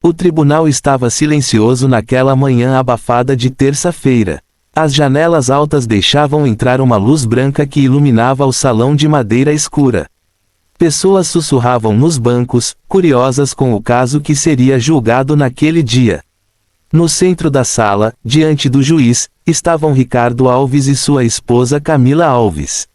O tribunal estava silencioso naquela manhã abafada de terça-feira. As janelas altas deixavam entrar uma luz branca que iluminava o salão de madeira escura. Pessoas sussurravam nos bancos, curiosas com o caso que seria julgado naquele dia. No centro da sala, diante do juiz, estavam Ricardo Alves e sua esposa Camila Alves.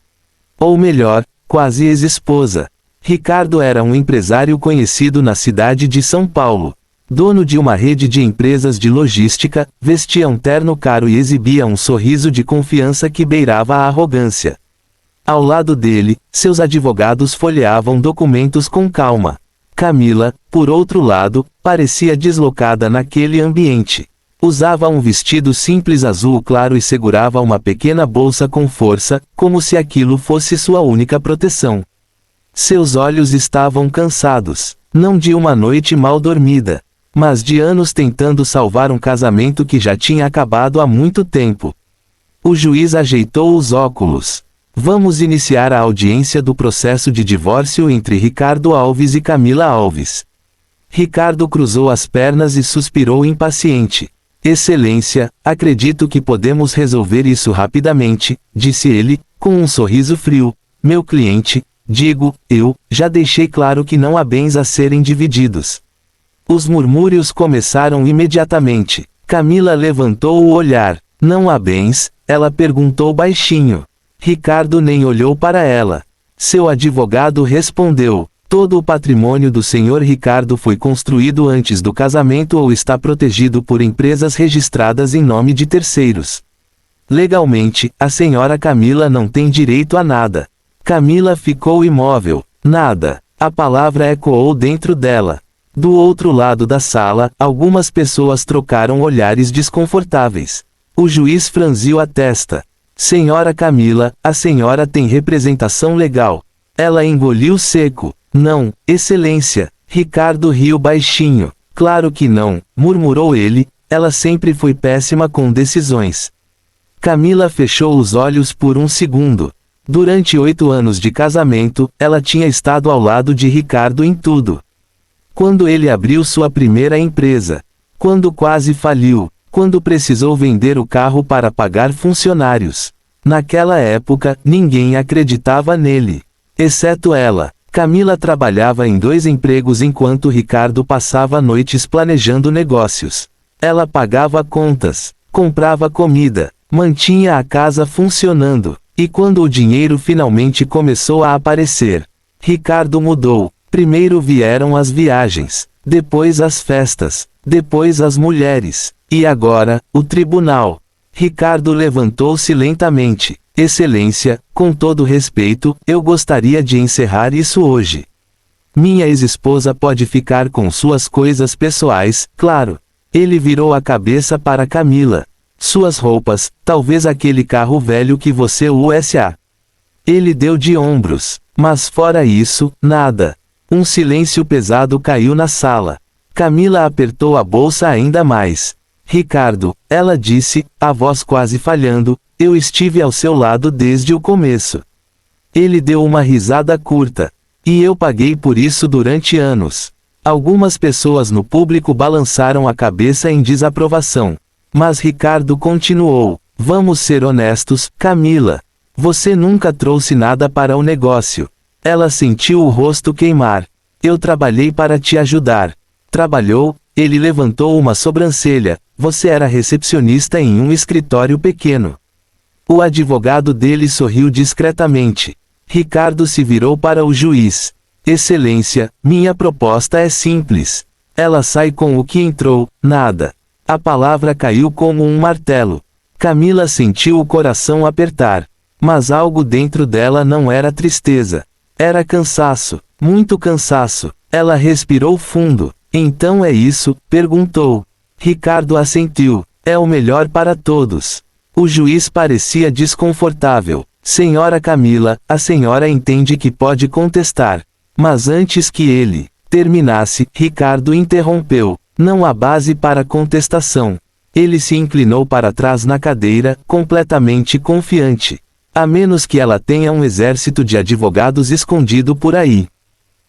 Ou melhor, quase ex-esposa. Ricardo era um empresário conhecido na cidade de São Paulo. Dono de uma rede de empresas de logística, vestia um terno caro e exibia um sorriso de confiança que beirava a arrogância. Ao lado dele, seus advogados folheavam documentos com calma. Camila, por outro lado, parecia deslocada naquele ambiente. Usava um vestido simples azul claro e segurava uma pequena bolsa com força, como se aquilo fosse sua única proteção. Seus olhos estavam cansados, não de uma noite mal dormida, mas de anos tentando salvar um casamento que já tinha acabado há muito tempo. O juiz ajeitou os óculos. Vamos iniciar a audiência do processo de divórcio entre Ricardo Alves e Camila Alves. Ricardo cruzou as pernas e suspirou impaciente. Excelência, acredito que podemos resolver isso rapidamente, disse ele, com um sorriso frio. Meu cliente, digo, eu, já deixei claro que não há bens a serem divididos. Os murmúrios começaram imediatamente. Camila levantou o olhar. Não há bens? Ela perguntou baixinho. Ricardo nem olhou para ela. Seu advogado respondeu. Todo o patrimônio do senhor Ricardo foi construído antes do casamento ou está protegido por empresas registradas em nome de terceiros. Legalmente, a senhora Camila não tem direito a nada. Camila ficou imóvel. Nada. A palavra ecoou dentro dela. Do outro lado da sala, algumas pessoas trocaram olhares desconfortáveis. O juiz franziu a testa. Senhora Camila, a senhora tem representação legal. Ela engoliu seco. Não, excelência. Ricardo riu baixinho. Claro que não, murmurou ele, ela sempre foi péssima com decisões. Camila fechou os olhos por um segundo. Durante 8 anos de casamento, ela tinha estado ao lado de Ricardo em tudo. Quando ele abriu sua primeira empresa. Quando quase faliu. Quando precisou vender o carro para pagar funcionários. Naquela época, ninguém acreditava nele. Exceto ela. Camila trabalhava em 2 empregos enquanto Ricardo passava noites planejando negócios. Ela pagava contas, comprava comida, mantinha a casa funcionando. E quando o dinheiro finalmente começou a aparecer, Ricardo mudou. Primeiro vieram as viagens, depois as festas, depois as mulheres, e agora, o tribunal. Ricardo levantou-se lentamente. Excelência, com todo respeito, eu gostaria de encerrar isso hoje. Minha ex-esposa pode ficar com suas coisas pessoais, claro. Ele virou a cabeça para Camila. Suas roupas, talvez aquele carro velho que você usa. Ele deu de ombros. Mas fora isso, nada. Um silêncio pesado caiu na sala. Camila apertou a bolsa ainda mais. Ricardo, ela disse, a voz quase falhando, eu estive ao seu lado desde o começo. Ele deu uma risada curta. E eu paguei por isso durante anos. Algumas pessoas no público balançaram a cabeça em desaprovação. Mas Ricardo continuou. Vamos ser honestos, Camila. Você nunca trouxe nada para o negócio. Ela sentiu o rosto queimar. Eu trabalhei para te ajudar. Trabalhou? Ele levantou uma sobrancelha. Você era recepcionista em um escritório pequeno. O advogado dele sorriu discretamente. Ricardo se virou para o juiz. Excelência, minha proposta é simples. Ela sai com o que entrou, nada. A palavra caiu como um martelo. Camila sentiu o coração apertar. Mas algo dentro dela não era tristeza. Era cansaço, muito cansaço. Ela respirou fundo. Então é isso? Perguntou. Ricardo assentiu. É o melhor para todos. O juiz parecia desconfortável. Senhora Camila, a senhora entende que pode contestar. Mas antes que ele terminasse, Ricardo interrompeu. Não há base para contestação. Ele se inclinou para trás na cadeira, completamente confiante. A menos que ela tenha um exército de advogados escondido por aí.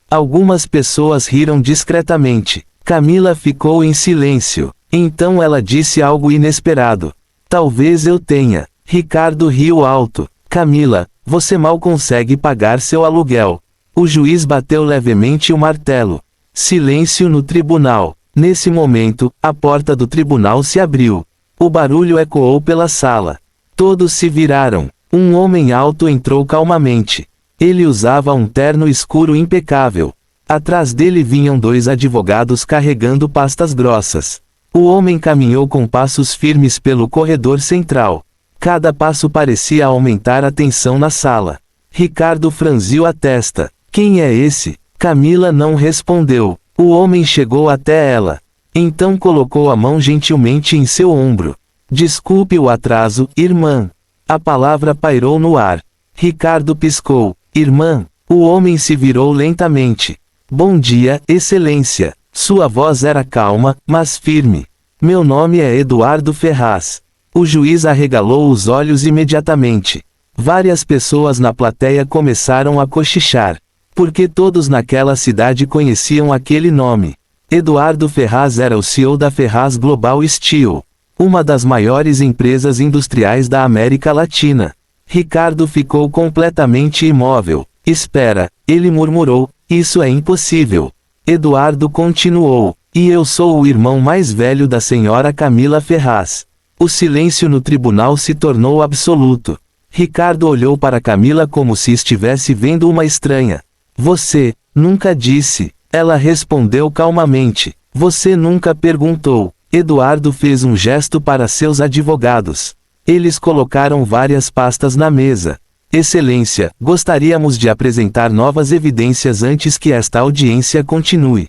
Algumas pessoas riram discretamente. Camila ficou em silêncio. Então ela disse algo inesperado. Talvez eu tenha. Ricardo riu alto. Camila, você mal consegue pagar seu aluguel. O juiz bateu levemente o martelo. Silêncio no tribunal. Nesse momento, a porta do tribunal se abriu. O barulho ecoou pela sala. Todos se viraram. Um homem alto entrou calmamente. Ele usava um terno escuro impecável. Atrás dele vinham 2 advogados carregando pastas grossas. O homem caminhou com passos firmes pelo corredor central. Cada passo parecia aumentar a tensão na sala. Ricardo franziu a testa. Quem é esse? Camila não respondeu. O homem chegou até ela. Então colocou a mão gentilmente em seu ombro. Desculpe o atraso, irmã. A palavra pairou no ar. Ricardo piscou. Irmã. O homem se virou lentamente. Bom dia, excelência. Sua voz era calma, mas firme. Meu nome é Eduardo Ferraz. O juiz arregalou os olhos imediatamente. Várias pessoas na plateia começaram a cochichar. Porque todos naquela cidade conheciam aquele nome. Eduardo Ferraz era o CEO da Ferraz Global Steel, uma das maiores empresas industriais da América Latina. Ricardo ficou completamente imóvel. Espera, ele murmurou, isso é impossível. Eduardo continuou, e eu sou o irmão mais velho da senhora Camila Ferraz. O silêncio no tribunal se tornou absoluto. Ricardo olhou para Camila como se estivesse vendo uma estranha. Você nunca disse. Ela respondeu calmamente. Você nunca perguntou. Eduardo fez um gesto para seus advogados. Eles colocaram várias pastas na mesa. Excelência, gostaríamos de apresentar novas evidências antes que esta audiência continue.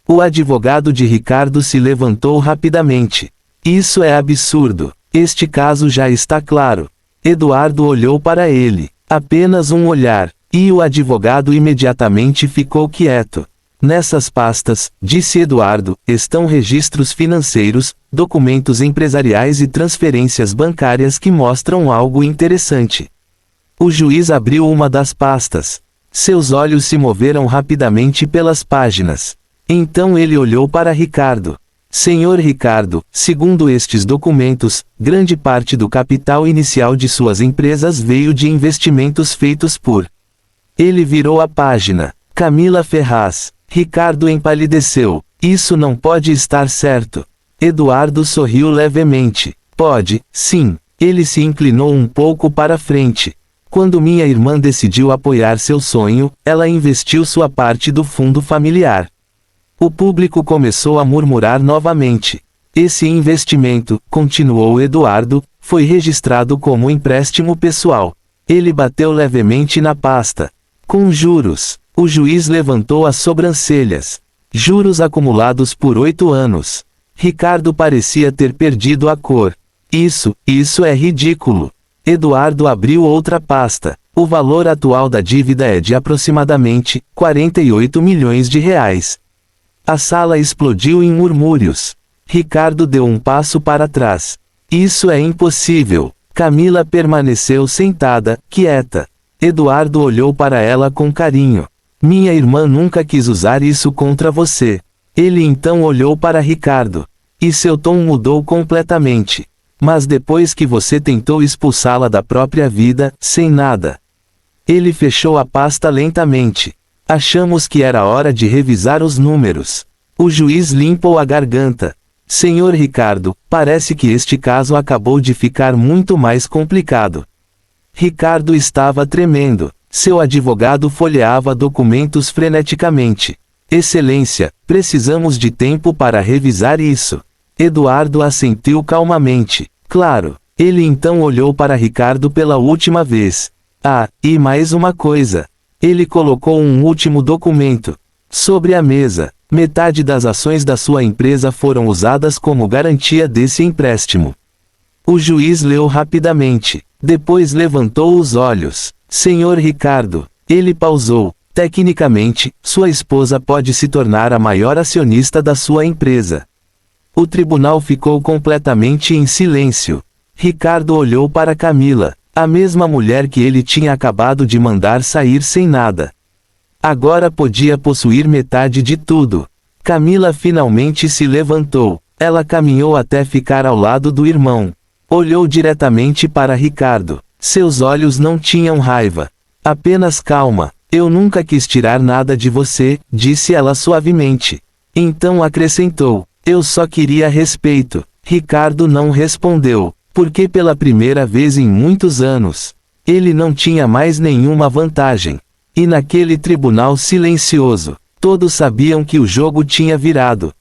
O advogado de Ricardo se levantou rapidamente. Isso é absurdo. Este caso já está claro. Eduardo olhou para ele. Apenas um olhar. E o advogado imediatamente ficou quieto. Nessas pastas, disse Eduardo, estão registros financeiros, documentos empresariais e transferências bancárias que mostram algo interessante. O juiz abriu uma das pastas. Seus olhos se moveram rapidamente pelas páginas. Então ele olhou para Ricardo. Senhor Ricardo, segundo estes documentos, grande parte do capital inicial de suas empresas veio de investimentos feitos por... Ele virou a página. Camila Ferraz. Ricardo empalideceu. Isso não pode estar certo. Eduardo sorriu levemente. Pode, sim. Ele se inclinou um pouco para frente. Quando minha irmã decidiu apoiar seu sonho, ela investiu sua parte do fundo familiar. O público começou a murmurar novamente. Esse investimento, continuou Eduardo, foi registrado como empréstimo pessoal. Ele bateu levemente na pasta. Com juros. O juiz levantou as sobrancelhas. Juros acumulados por 8 anos. Ricardo parecia ter perdido a cor. Isso é ridículo. Eduardo abriu outra pasta. O valor atual da dívida é de aproximadamente 48 milhões de reais. A sala explodiu em murmúrios. Ricardo deu um passo para trás. Isso é impossível. Camila permaneceu sentada, quieta. Eduardo olhou para ela com carinho. Minha irmã nunca quis usar isso contra você. Ele então olhou para Ricardo. E seu tom mudou completamente. Mas depois que você tentou expulsá-la da própria vida, sem nada. Ele fechou a pasta lentamente. Achamos que era hora de revisar os números. O juiz limpou a garganta. Senhor Ricardo, parece que este caso acabou de ficar muito mais complicado. Ricardo estava tremendo. Seu advogado folheava documentos freneticamente. Excelência, precisamos de tempo para revisar isso. Eduardo assentiu calmamente. Claro. Ele então olhou para Ricardo pela última vez. Ah, e mais uma coisa. Ele colocou um último documento. Sobre a mesa, metade das ações da sua empresa foram usadas como garantia desse empréstimo. O juiz leu rapidamente. Depois levantou os olhos. Senhor Ricardo. Ele pausou. Tecnicamente, sua esposa pode se tornar a maior acionista da sua empresa. O tribunal ficou completamente em silêncio. Ricardo olhou para Camila, a mesma mulher que ele tinha acabado de mandar sair sem nada. Agora podia possuir metade de tudo. Camila finalmente se levantou. Ela caminhou até ficar ao lado do irmão. Olhou diretamente para Ricardo. Seus olhos não tinham raiva. Apenas calma. Eu nunca quis tirar nada de você, disse ela suavemente. Então acrescentou: eu só queria respeito. Ricardo não respondeu, porque pela primeira vez em muitos anos, ele não tinha mais nenhuma vantagem. E naquele tribunal silencioso, todos sabiam que o jogo tinha virado.